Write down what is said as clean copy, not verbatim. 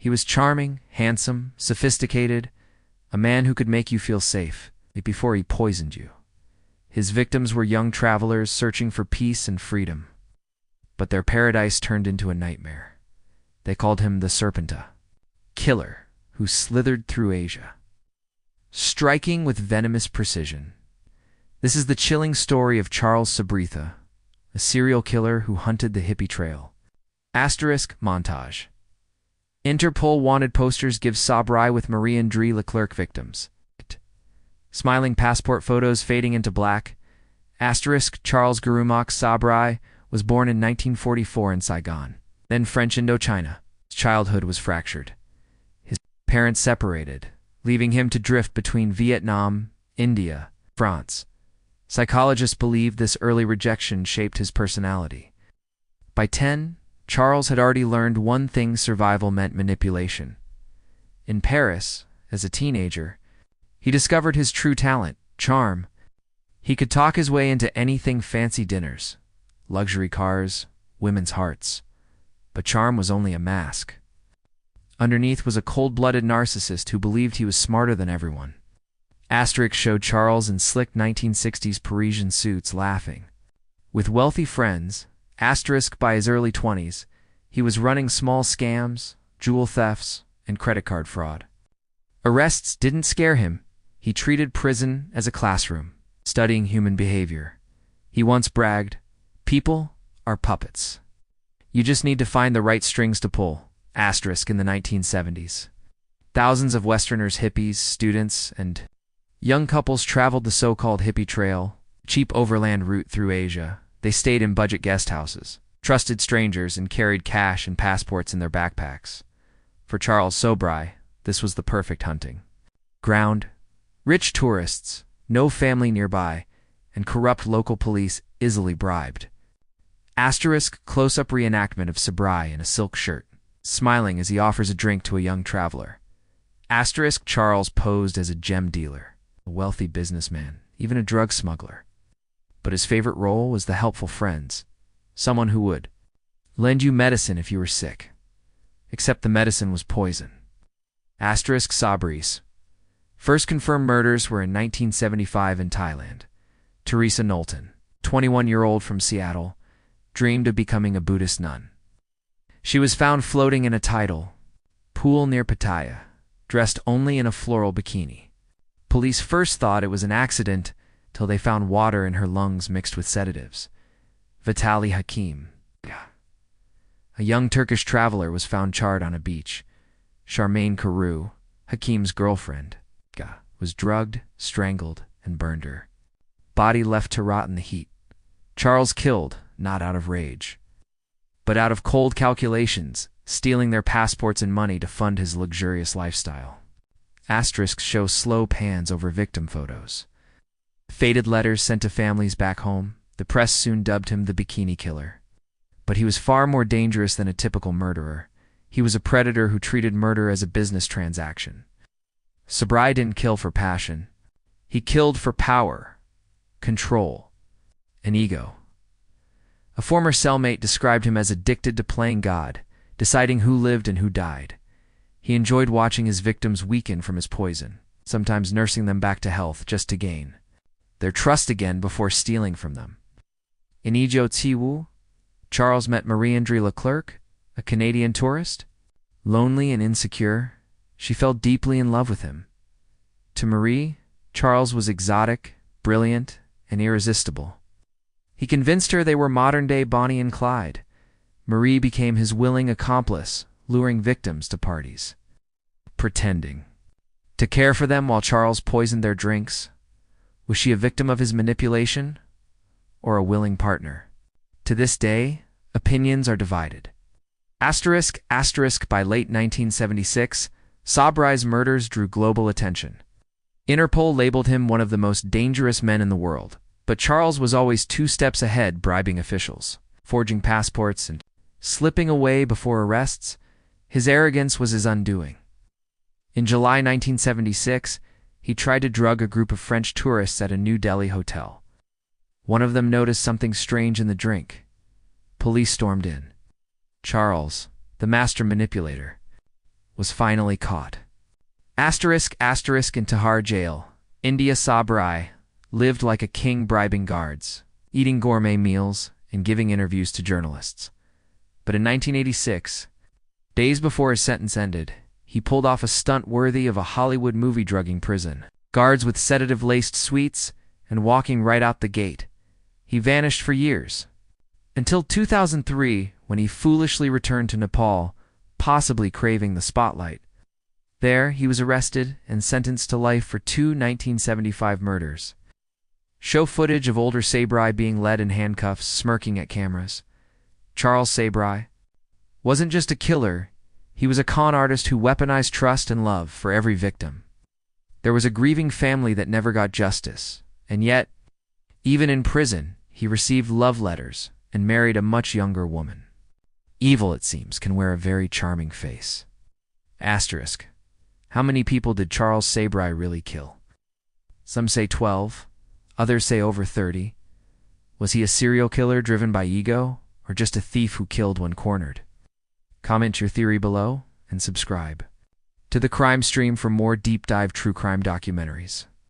He was charming, handsome, sophisticated, a man who could make you feel safe before he poisoned you. His victims were young travelers searching for peace and freedom. But their paradise turned into a nightmare. They called him the Serpent, killer who slithered through Asia, striking with venomous precision. This is the chilling story of Charles Sobhraj, a serial killer who hunted the Hippie Trail. Asterisk montage. Interpol wanted posters give Sobhraj with Marie-Andrée Leclerc victims. Smiling passport photos fading into black. Asterisk Charles Sobhraj was born in 1944 in Saigon, then French Indochina. His childhood was fractured. His parents separated, leaving him to drift between Vietnam, India, France. Psychologists believe this early rejection shaped his personality. By 10, Charles had already learned one thing: survival meant manipulation. In Paris, as a teenager, he discovered his true talent, charm. He could talk his way into anything: fancy dinners, luxury cars, women's hearts. But charm was only a mask. Underneath was a cold-blooded narcissist who believed he was smarter than everyone. Asterisk showed Charles in slick 1960s Parisian suits laughing with wealthy friends. Asterisk by his early 20s, he was running small scams, jewel thefts, and credit card fraud. Arrests didn't scare him. He treated prison as a classroom, studying human behavior. He once bragged, "People are puppets. You just need to find the right strings to pull." Asterisk in the 1970s. Thousands of Westerners, hippies, students, and young couples traveled the so-called Hippie Trail, a cheap overland route through Asia. They stayed in budget guest houses, trusted strangers, and carried cash and passports in their backpacks. For Charles Sobhraj, this was the perfect hunting ground. Rich tourists, no family nearby, and corrupt local police easily bribed. Asterisk close-up reenactment of Sobhraj in a silk shirt, smiling as he offers a drink to a young traveler. Asterisk Charles posed as a gem dealer, a wealthy businessman, even a drug smuggler. But his favorite role was the helpful friends, someone who would lend you medicine if you were sick. Except the medicine was poison. Asterisk Sobhraj. First confirmed murders were in 1975 in Thailand. Teresa Knowlton, 21-year-old from Seattle, dreamed of becoming a Buddhist nun. She was found floating in a tidal pool near Pattaya, dressed only in a floral bikini. Police first thought it was an accident till they found water in her lungs mixed with sedatives. Vitaly Hakim, a young Turkish traveler, was found charred on a beach. Charmaine Carew, Hakim's girlfriend, was drugged, strangled, and burned her body left to rot in the heat. Charles killed, not out of rage, but out of cold calculations, stealing their passports and money to fund his luxurious lifestyle. Asterisks show slow pans over victim photos. Faded letters sent to families back home. The press soon dubbed him the Bikini Killer. But he was far more dangerous than a typical murderer. He was a predator who treated murder as a business transaction. Sobhraj didn't kill for passion. He killed for power, control, and ego. A former cellmate described him as addicted to playing God, deciding who lived and who died. He enjoyed watching his victims weaken from his poison, sometimes nursing them back to health just to gain their trust again before stealing from them. In Ijo Tsiwu, Charles met Marie-Andrée Leclerc, a Canadian tourist. Lonely and insecure, she fell deeply in love with him. To Marie, Charles was exotic, brilliant, and irresistible. He convinced her they were modern-day Bonnie and Clyde. Marie became his willing accomplice, luring victims to parties, pretending to care for them while Charles poisoned their drinks. Was she a victim of his manipulation or a willing partner? To this day, opinions are divided. Asterisk by late 1976, Sobhraj's murders drew global attention. Interpol labeled him one of the most dangerous men in the world, but Charles was always 2 steps ahead, bribing officials, forging passports, and slipping away before arrests. His arrogance was his undoing. In July 1976, he tried to drug a group of French tourists at a New Delhi hotel. One of them noticed something strange in the drink. Police stormed in. Charles, the master manipulator, was finally caught. Asterisk in Tihar jail, India. Sobhraj lived like a king, bribing guards, eating gourmet meals, and giving interviews to journalists. But in 1986, days before his sentence ended, he pulled off a stunt worthy of a Hollywood movie: drugging prison guards with sedative-laced sweets and walking right out the gate. He vanished for years, until 2003, when he foolishly returned to Nepal, possibly craving the spotlight. There, he was arrested and sentenced to life for 2 1975 murders. Show footage of older Sobhraj being led in handcuffs, smirking at cameras. Charles Sobhraj wasn't just a killer, he was a con artist who weaponized trust and love for every victim. There was a grieving family that never got justice, and yet, even in prison, he received love letters and married a much younger woman. Evil, it seems, can wear a very charming face. Asterisk. How many people did Charles Sobhraj really kill? Some say 12, others say over 30. Was he a serial killer driven by ego, or just a thief who killed when cornered? Comment your theory below and subscribe to the Crime Stream for more deep dive true crime documentaries.